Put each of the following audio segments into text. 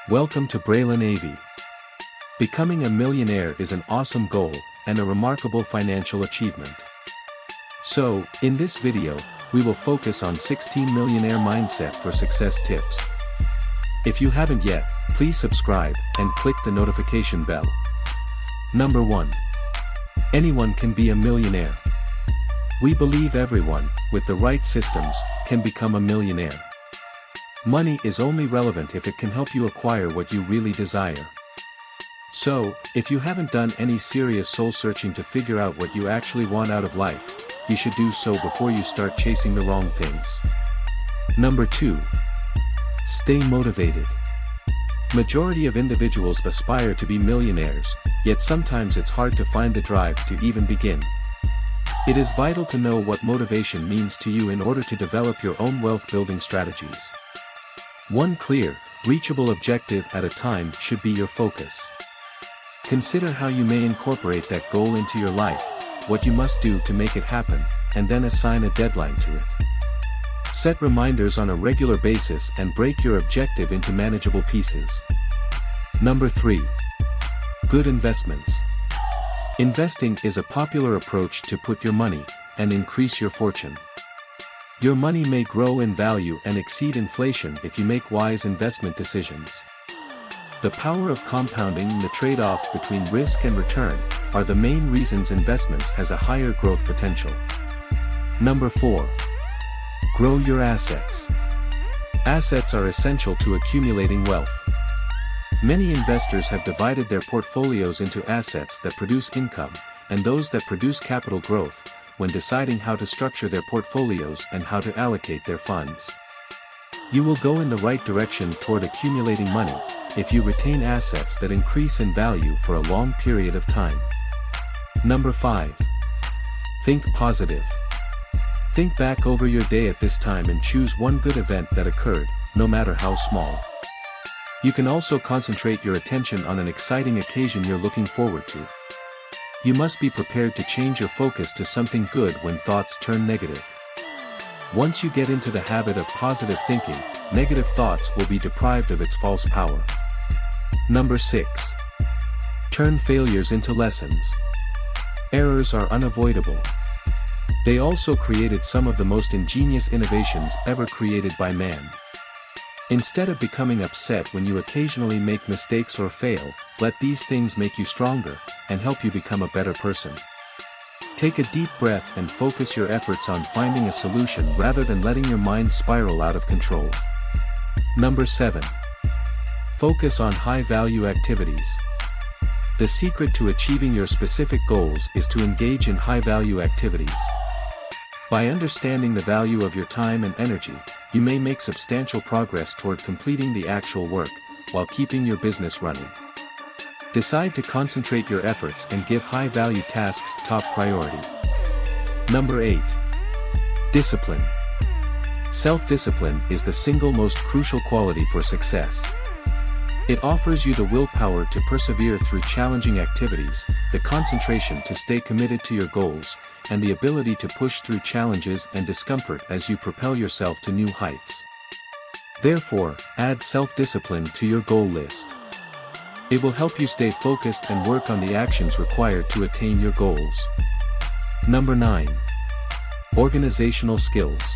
Welcome to Braylen AV. Becoming a millionaire is an awesome goal, and a remarkable financial achievement. So, in this video, we will focus on 16 millionaire mindset for success tips. If you haven't yet, please subscribe, and click the notification bell. Number 1. Anyone can be a millionaire. We believe everyone, with the right systems, can become a millionaire. Money is only relevant if it can help you acquire what you really desire. So, if you haven't done any serious soul searching to figure out what you actually want out of life, you should do so before you start chasing the wrong things. Number 2. Stay motivated. Majority of individuals aspire to be millionaires, yet sometimes it's hard to find the drive to even begin. It is vital to know what motivation means to you in order to develop your own wealth-building strategies. One clear, reachable objective at a time should be your focus. Consider how you may incorporate that goal into your life, what you must do to make it happen, and then assign a deadline to it. Set reminders on a regular basis and break your objective into manageable pieces. Number 3. Good investments. Investing is a popular approach to put your money and increase your fortune. Your money may grow in value and exceed inflation if you make wise investment decisions. The power of compounding and the trade-off between risk and return are the main reasons investments has a higher growth potential. Number 4. Grow your assets. Assets are essential to accumulating wealth. Many investors have divided their portfolios into assets that produce income, and those that produce capital growth, when deciding how to structure their portfolios and how to allocate their funds. You will go in the right direction toward accumulating money, if you retain assets that increase in value for a long period of time. Number 5. Think positive. Think back over your day at this time and choose one good event that occurred, no matter how small. You can also concentrate your attention on an exciting occasion you're looking forward to. You must be prepared to change your focus to something good when thoughts turn negative. Once you get into the habit of positive thinking, negative thoughts will be deprived of its false power. Number 6. Turn failures into lessons. Errors are unavoidable. They also created some of the most ingenious innovations ever created by man. Instead of becoming upset when you occasionally make mistakes or fail, let these things make you stronger, and help you become a better person. Take a deep breath and focus your efforts on finding a solution rather than letting your mind spiral out of control. Number 7. Focus on high-value activities. The secret to achieving your specific goals is to engage in high-value activities. By understanding the value of your time and energy, you may make substantial progress toward completing the actual work, while keeping your business running. Decide to concentrate your efforts and give high-value tasks top priority. Number 8. Discipline. Self-discipline is the single most crucial quality for success. It offers you the willpower to persevere through challenging activities, the concentration to stay committed to your goals, and the ability to push through challenges and discomfort as you propel yourself to new heights. Therefore, add self-discipline to your goal list. It will help you stay focused and work on the actions required to attain your goals. Number 9. Organizational skills.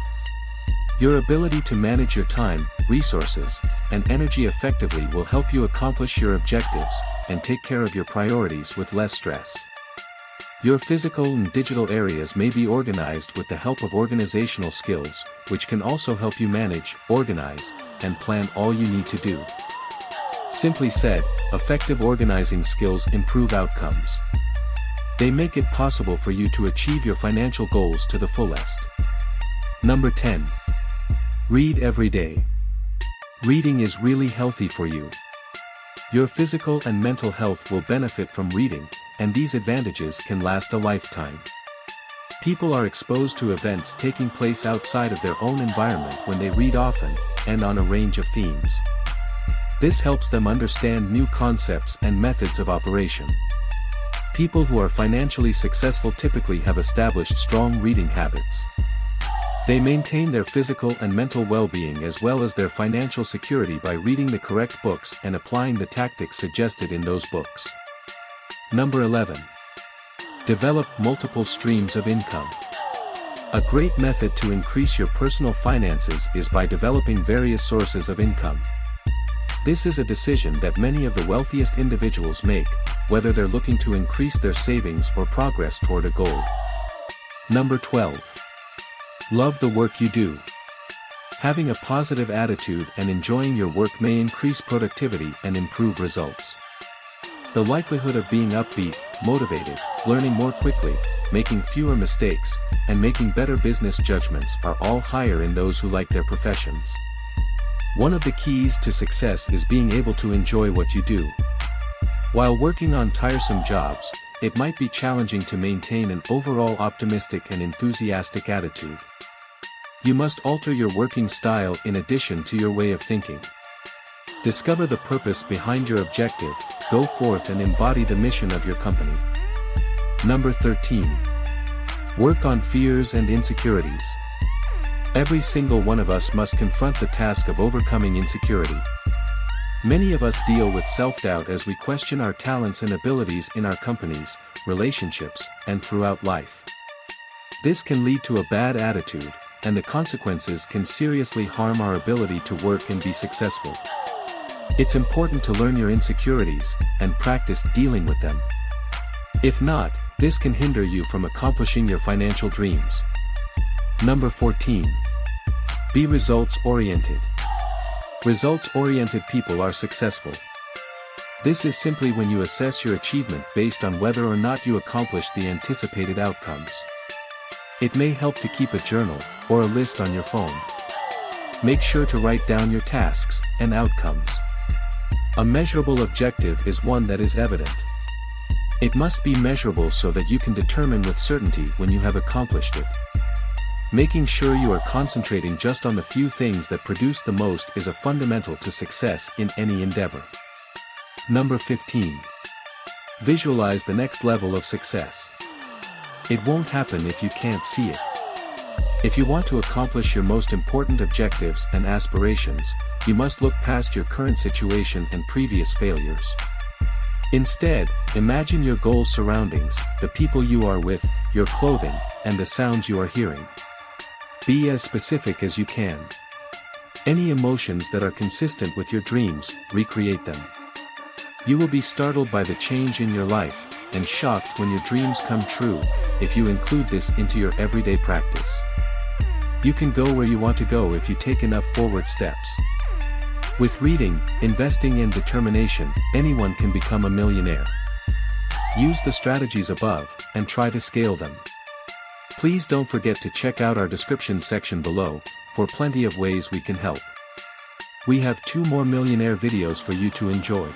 Your ability to manage your time, resources, and energy effectively will help you accomplish your objectives, and take care of your priorities with less stress. Your physical and digital areas may be organized with the help of organizational skills, which can also help you manage, organize, and plan all you need to do. Simply said, effective organizing skills improve outcomes. They make it possible for you to achieve your financial goals to the fullest. Number 10. Read every day. Reading is really healthy for you. Your physical and mental health will benefit from reading, and these advantages can last a lifetime. People are exposed to events taking place outside of their own environment when they read often, and on a range of themes. This helps them understand new concepts and methods of operation. People who are financially successful typically have established strong reading habits. They maintain their physical and mental well-being as well as their financial security by reading the correct books and applying the tactics suggested in those books. Number 11. Develop multiple streams of income. A great method to increase your personal finances is by developing various sources of income. This is a decision that many of the wealthiest individuals make, whether they're looking to increase their savings or progress toward a goal. Number 12. Love the work you do. Having a positive attitude and enjoying your work may increase productivity and improve results. The likelihood of being upbeat, motivated, learning more quickly, making fewer mistakes, and making better business judgments are all higher in those who like their professions. One of the keys to success is being able to enjoy what you do. While working on tiresome jobs, it might be challenging to maintain an overall optimistic and enthusiastic attitude. You must alter your working style in addition to your way of thinking. Discover the purpose behind your objective, go forth and embody the mission of your company. Number 13. Work on fears and insecurities. Every single one of us must confront the task of overcoming insecurity. Many of us deal with self-doubt as we question our talents and abilities in our companies, relationships, and throughout life. This can lead to a bad attitude, and the consequences can seriously harm our ability to work and be successful. It's important to learn your insecurities, and practice dealing with them. If not, this can hinder you from accomplishing your financial dreams. Number 14. Be results-oriented. Results-oriented people are successful. This is simply when you assess your achievement based on whether or not you accomplished the anticipated outcomes. It may help to keep a journal, or a list on your phone. Make sure to write down your tasks and outcomes. A measurable objective is one that is evident. It must be measurable so that you can determine with certainty when you have accomplished it. Making sure you are concentrating just on the few things that produce the most is a fundamental to success in any endeavor. Number 15. Visualize the next level of success. It won't happen if you can't see it. If you want to accomplish your most important objectives and aspirations, you must look past your current situation and previous failures. Instead, imagine your goals' surroundings, the people you are with, your clothing, and the sounds you are hearing. Be as specific as you can. Any emotions that are consistent with your dreams, recreate them. You will be startled by the change in your life, and shocked when your dreams come true, if you include this into your everyday practice. You can go where you want to go if you take enough forward steps. With reading, investing and determination, anyone can become a millionaire. Use the strategies above, and try to scale them. Please don't forget to check out our description section below, for plenty of ways we can help. We have 2 more millionaire videos for you to enjoy.